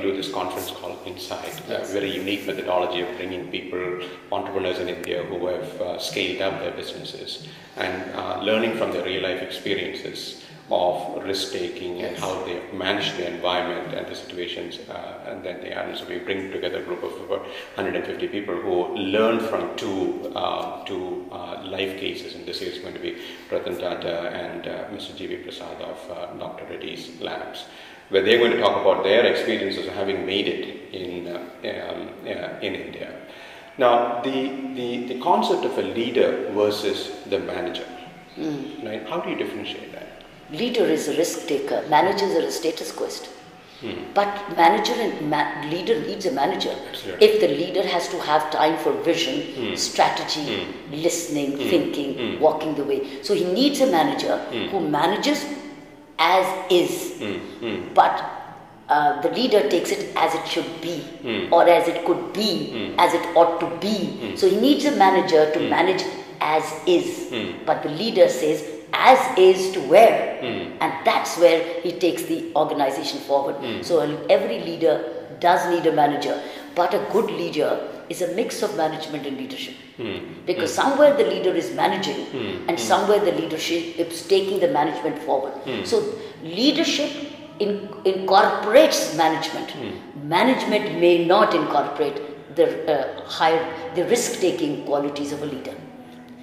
do this conference called Insight, Yes. a very unique methodology of bringing people, entrepreneurs in India who have scaled up their businesses and learning from their real life experiences of risk taking and how they have managed the environment and the situations, and then they are. And so we bring together a group of about 150 people who learn from two life cases, and this is going to be Ratan Tata and Mr. G.V. Prasad of Dr. Reddy's Labs, where they're going to talk about their experiences of having made it in India. Now, the concept of a leader versus the manager, right? How do you differentiate that? Leader is a risk taker, managers are a status quest. But manager and leader needs a manager. Absolutely. If the leader has to have time for vision, strategy, listening, thinking, walking the way. So he needs a manager who manages as is. But the leader takes it as it should be, or as it could be, as it ought to be. So he needs a manager to manage as is. But the leader says, as is to where, and that's where he takes the organization forward. So every leader does need a manager, but a good leader is a mix of management and leadership. Because somewhere the leader is managing, and somewhere the leadership is taking the management forward. So leadership incorporates management. Management may not incorporate the risk-taking qualities of a leader.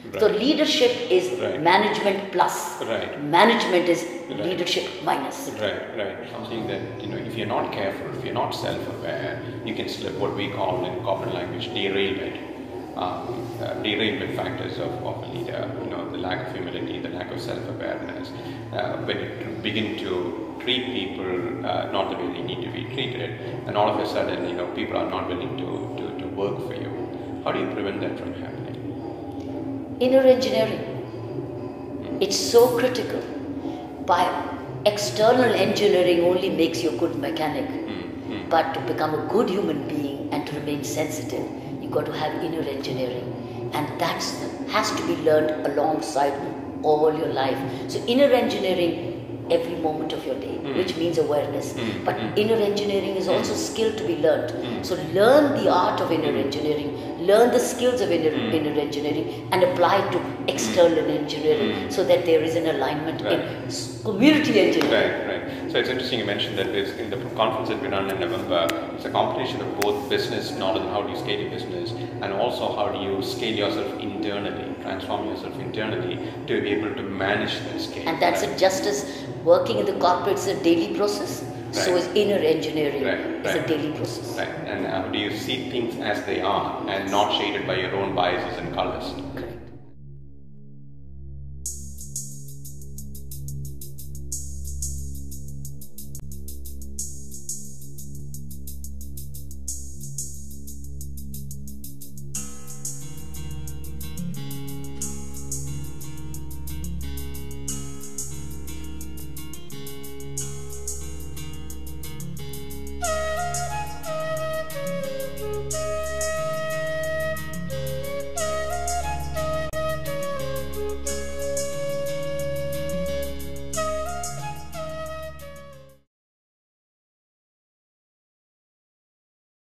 Right. So leadership is management plus. Right. Management is leadership minus. Right. I'm saying that if you're not careful, if you're not self-aware, you can slip what we call in corporate language derailment. Derailment factors of a leader. The lack of humility, the lack of self-awareness. When you begin to treat people not the way they need to be treated, and all of a sudden people are not willing to work for you. How do you prevent that from happening? Inner engineering. It's so critical. By external engineering only makes you a good mechanic. But to become a good human being and to remain sensitive, you've got to have inner engineering. And that has to be learned alongside all your life. So inner engineering every moment of your day, which means awareness. But inner engineering is also skill to be learned. So learn the art of inner engineering, learn the skills of inner engineering, and apply it to external engineering, so that there is an alignment in community engineering. Right. So it's interesting you mentioned that in the conference that we run in November, it's a combination of both business knowledge and how do you scale your business, and also how do you scale yourself internally, transform yourself internally to be able to manage that scale. And that's it. Just as working in the corporate is a daily process, so is inner engineering is a daily process. Right. And how do you see things as they are and not shaded by your own biases and colors? Correct.